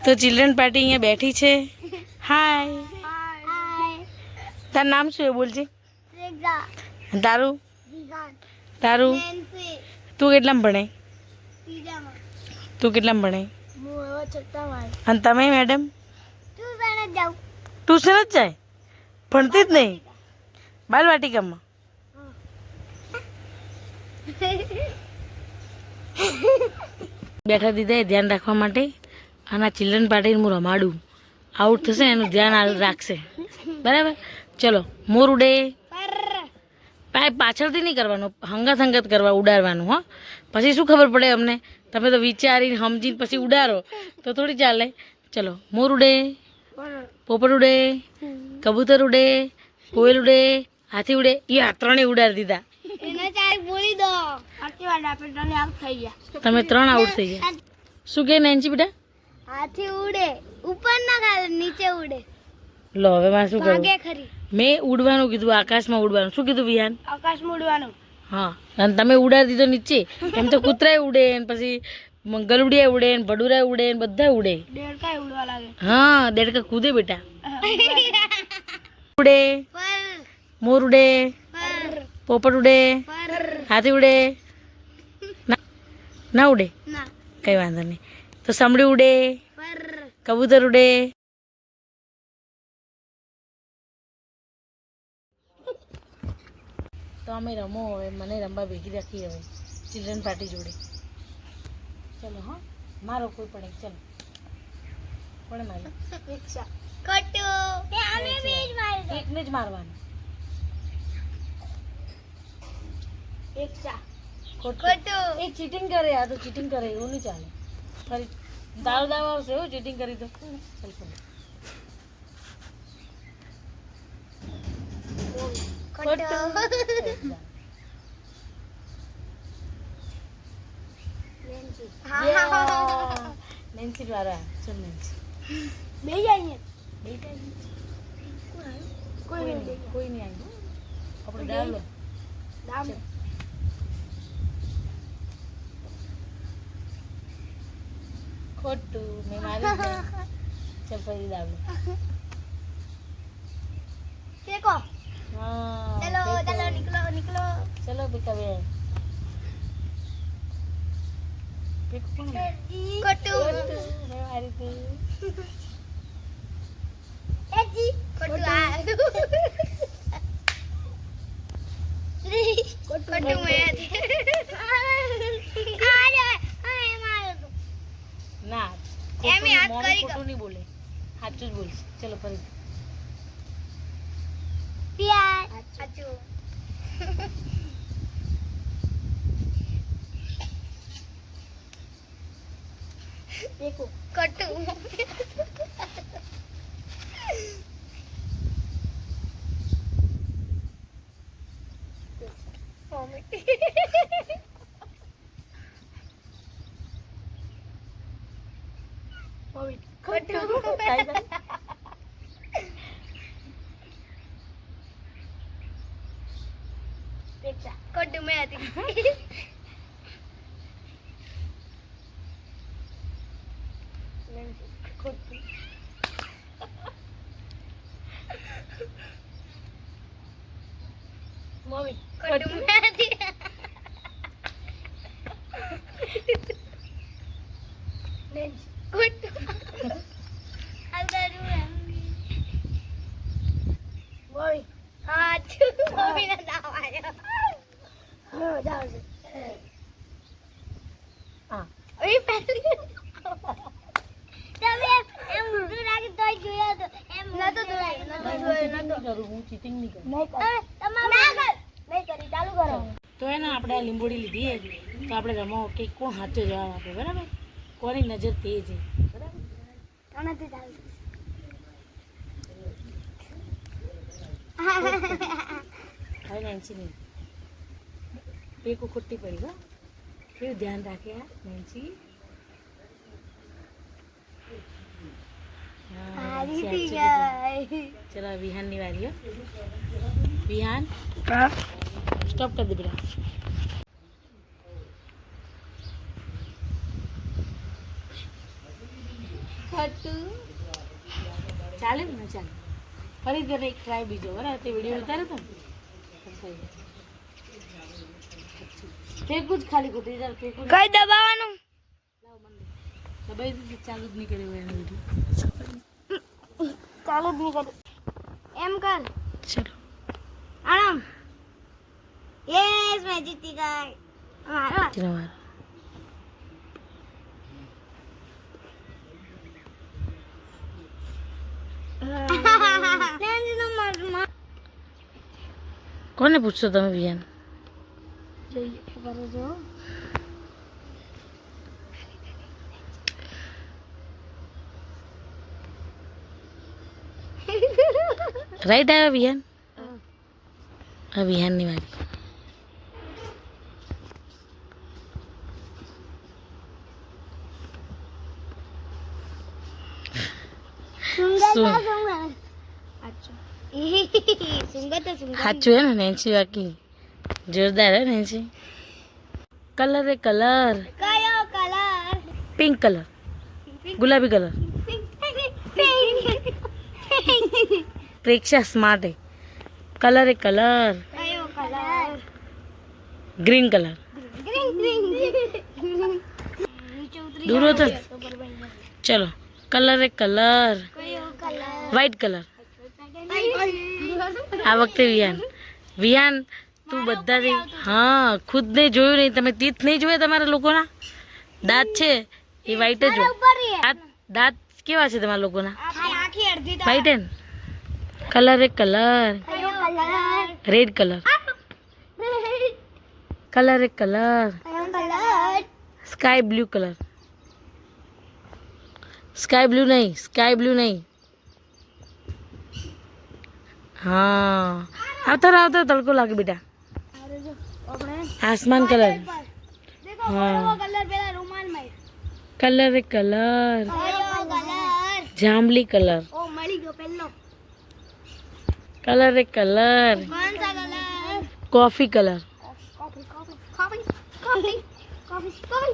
તો children party અહીંયા બેઠી છે. હાય, તારું નામ શું એ બોલજે. તારું તારું તું કેટલામાં ભણે? તું કેટલામાં ભણે? અને તમે મેડમ? ટ્યુશન જ જાય, ભણતી જ નહીં, બાલવાટિકામાં. બેઠા દીધા એ ધ્યાન રાખવા માટે. અને આ ચિલ્ડ્રન પાર્ટીને હું રમાડું, આઉટ થશે એનું ધ્યાન રાખશે. બરાબર, ચલો. મોર ઉડે, પાછળથી નહીં કરવાનું, હંગત કરવા, ઉડાડવાનું. હો, પછી શું ખબર પડે અમને? તમે તો વિચારીને સમજીને પછી ઉડાડો તો થોડી ચાલે. ચલો. મોર ઉડે, પોપટ ઉડે, કબૂતર ઉડે, કોયલ ઉડે, હાથી ઉડે. એ ત્રણેય ઉડાડી દીધા. તમે 3 આઉટ થઈ ગયા. શું કે નેન્સી બેટા? હાથી ઉડે, ઉપર ના ખાલે, નીચે ઉડે. લો, હવે મારે શું કરવું? ખરી. મેં ઉડવાનું કીધું, આકાશમાં ઉડવાનું. શું કીધું વિહાન? આકાશમાં ઉડવાનું. હા, અને તમે ઉડાડી દીધો નીચે. એમ તો કૂતરાય ઉડે, ને પછી ગલુડિયા ઉડે, ને ભડુરા ઉડે, ને બધા ઉડે. દેડકા ઉડવા લાગે. હા, દેડકા કૂદે બેટા. ઉડે, મોર ઉડે, પોપટ ઉડે, હાથી ઉડે. ના ઉડે? કઈ વાંધો નહીં. તો સમડી ઉડે, કબૂતર ઉડે. તો અમે રમો. હવે મને રમવા ભેગી રાખી હવે ચિલ્ડ્રન પાર્ટી જોડે. ચલો. હા, મારો કોઈ પણ એક. ચલો, કોણે માર્યું? એકને જ મારવાનું. એક ચીટિંગ કરે. આ તો ચીટિંગ કરે, એવું નહીં ચાલે. ફરી દાવ આવશે એવું ચીટિંગ કરી તો. નેન્સી દ્વારા. ચલ નેન્સી, કોઈ નહીં આવ્યું. આપણે દાવ લો. ખોટું, મેં મારી. ચલ ફરી દાવ લો. हाँ, चलो चलो निकलो निकलो. चलो बेटा बे. कट्टू मैं मारी थी. जी कट्टू आ. कट्टू मैं ना एम याद करी खोटू नहीं बोले, साचું જ બોલશે. ચલો ફરી. प्यार अच्छो. देखो कट्टू. कट्टू कट्टू में आती. मम्मी कट्टू में आती. कट्टू अंदर मम्मी. हाँ मम्मी ने नाम आया. जाओ हाँ अभी पहले तब एम ઊંધું રાખી તોય જોયા તો એમ નતો જોયો નતો કરું હું ચીટિંગ નહીં કરું. નહીં કરી ચાલુ કરો. તો એને આપણે આ લીંબોડી લીધી તો આપણે રમો કે કોણ સાચો જવાબ આપે. બરાબર, કોની નજર તેજ છે. બરાબર, તણથી ચાલુ. હવે નેન્સી નહીં. પેકો ખોટી પડી. હો, કેવું ધ્યાન રાખે આ નેન્સી. चलो विहान ની વારી. હો વિહાન, સ્ટોપ કરી દે બેટા. ચાલે ને ચાલે ફરી તને એક ટ્રાય બીજો બરાબર તે વિડીયો ઉતારે તો ફેંકું જ ખાલી ખોટી ચાલ ફેંકું કઈ દબાવવાનું દબાઈ દીધી ચાલુ જ નહીં કર્યું એનો વિડીયો ચાલુ જ નહીં કરું એમ કર ચલો આરામ યસ મેં જીતી ગઈ ચલો વાર કોને પૂછશો તમે વિયાન રાઈટ આવ્યા વિહાન આ વિહાનની વાત સાચું હે ને નેન્સી બાકી જોરદાર હે નેન્સી કલર એ કલર કયો કલર પિંક કલર ગુલાબી કલર પ્રેક્ષા સ્માર્ટ હે કલર એ કલર કયો કલર ગ્રીન કલર દૂર હતો ચલો કલર એ કલર કયો કલર વ્હાઈટ કલર આ વખતે વિહાન તું બધાથી હા ખુદને જોયું નહીં તમે તીત નહીં જોયા તમારા લોકોના દાંત છે એ વ્હાઈટ જ હોય દાંત કેવા છે તમારા લોકોના આખી અડધી વ્હાઈટ હે ને કલર એ કલર કયો કલર રેડ કલર કલર એ કલર કયો colour sky blue colour sky blue નહીં હા આવતા તડકો લાગે બેટા આસમાન કલર હા કલર પેલા રૂમાલ માં કલર એ કલર કયો કલર જાંબલી કલર ઓ મળી ગયો પેલો કલર એ કલર कौन सा colour coffee colour coffee coffee coffee coffee coffee coffee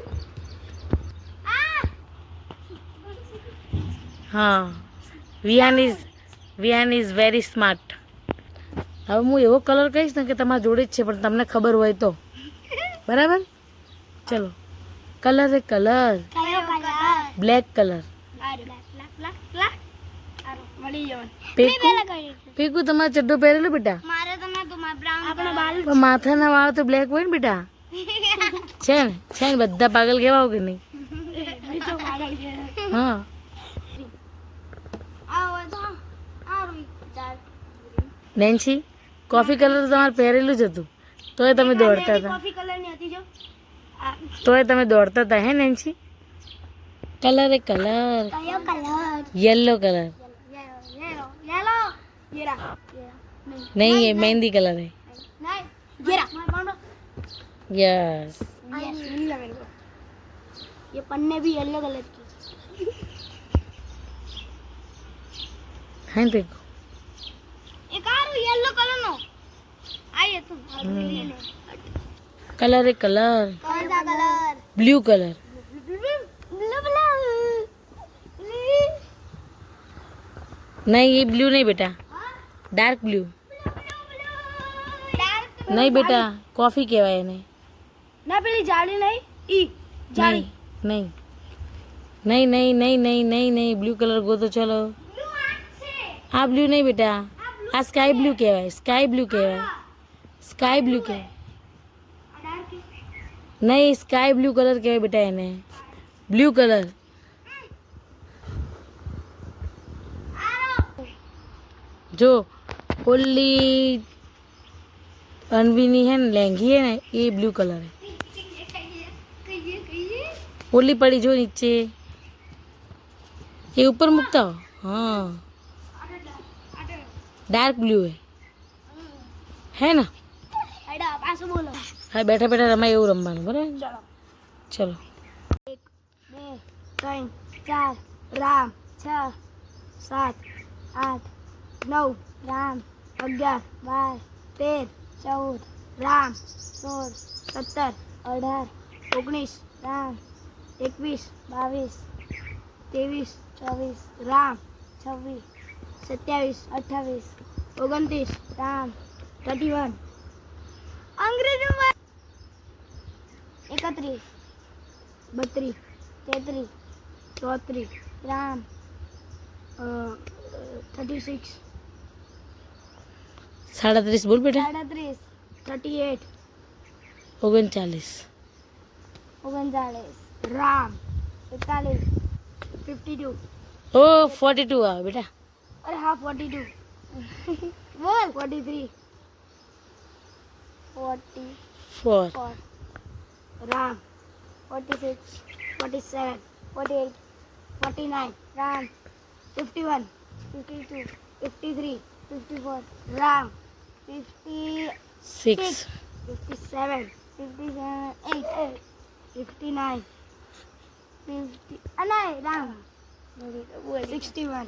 હા વિહાન ઇઝ વેરી સ્માર્ટ હવે હું એવો કલર કહીશ ને કે તમારા જોડે જ છે પણ તમને ખબર હોય તો બરાબર ચલો કલર એ કલર कयो कलर બ્લેક કલર अरे ला ला ला अरे मળી ગયો પીકુ પીકુ તમારે ચડ્ડો પહેરેલો બેટા મારે તો ના તો બ્રાઉન આપણા બાલ પણ માથાના વાળ તો બ્લેક હોય ને બેટા છે ને બધા પાગલ કેવા હોય કે નહીં બીજો પાગલ છે હા આવો તો આરું ચાલ નેન્સી કોફી કલર તો તમારે પહેરેલું જ હતું તોય તમે દોડતા હતા કોફી કલર ની હતી જો તોય તમે દોડતા હતા હે નેન્સી કલર એ કલર કયો colour yellow colour yellow yellow येरा નહીં એ મહેંદી કલર है नहीं येरा यस यस नीला मेरे को ये पन्ने भी येलो कलर की है देखो एक और येलो कलर नो आइए तुम कलर है कलर कौन सा colour blue colour blue blue नहीं ये ब्लू नहीं बेटा डार्क ब्लू नहीं बेटा कॉफी કહેવાય એને ના પેલી જાળી નહીં ઈ જાળી नहीं नहीं नहीं नहीं नहीं नहीं नहीं ब्लू कलर गो तो चलो આ બ્લુ નહીં બેટા આ સ્કાય બ્લુ કહેવાય સ્કાય બ્લુ કહેવાય સ્કાય બ્લુ કહેવાય નહીં સ્કાય બ્લુ કલર કહેવાય બેટા એને બ્લુ કલર જો ઓલી અનવીની है ना लहंगी है ना ये ब्लू कलर है ओली पड़ी जो नीचे ये ऊपर मुकता हो हाँ डार्क ब्लू है ना એડા પાછું બોલો હા બેઠા બેઠા રમાય એવું રમવાનું બરાબર ચલો 1 2 3 4 રામ 6 7 8 9 રામ 11 12 13 14 રામ 16 17 18 19 રામ 21 22 23 24 રામ 26 27 28 29 રામ 31 અંગ્રેજીમાં 31 32 33 34 રામ 36 37 બોલ બેટા. 37 38 39 39 રામ 41 52 ઓ 42 આવે બેટા. અરે હા 42 બોલ 43 4 44 રામ 46 47 48 49 રામ 51 52 53 54 રામ 56 6 57 58 59 50 અને રામ 61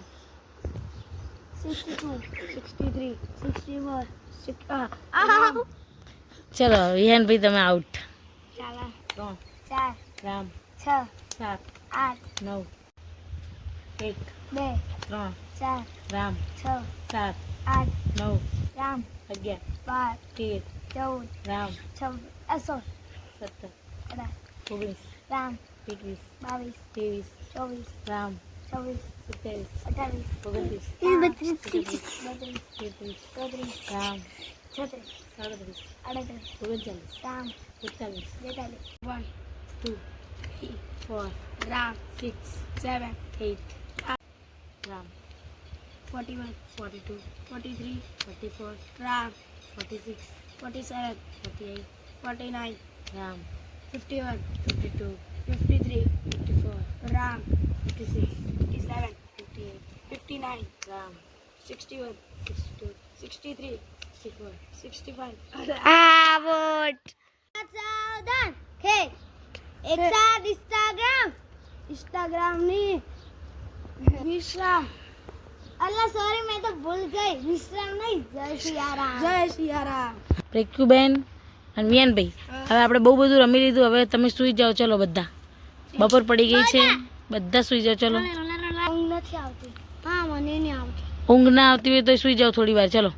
62 63 64 ચલો વિહાનભાઈ તમે આઉટ. ચાલો 3 4 રામ 6 7 8 9 1 2 3 4 રામ 6 7 8 9 રામ 11 12 13 14 રામ 16 17 18 19 રામ 21 22 23 24 રામ 26 27 28 29 32 33 33 રામ 36 37 38 39 રામ 41 42 1 2 3 4 રામ 6 7 8 રામ 41 42 43 44 રામ 46 47 48 49 રામ 51 52 53 54 રામ 56 57 58 59 રામ 61 62 63 64 65 આવટ સાવધાન ખે એક સાથ इंस्टाग्राम ની વિશ્રામ અલ્લા સોરી मैं तो भूल गई વિશ્રામ નહીં જય સિયારામ પ્રેક્યુબેન અને વિયાનભાઈ હવે આપણે બહુ બધું રમી લીધું. હવે તમે સૂઈ જાઓ. ચલો બધા, બપોર પડી ગઈ છે. બધા સૂઈ જાઓ. ચલો ઊંઘ નથી આવતી હા મને નહીં આવતી ઊંઘ ના આવતી હોય તો સૂઈ જાઓ થોડી વાર. ચલો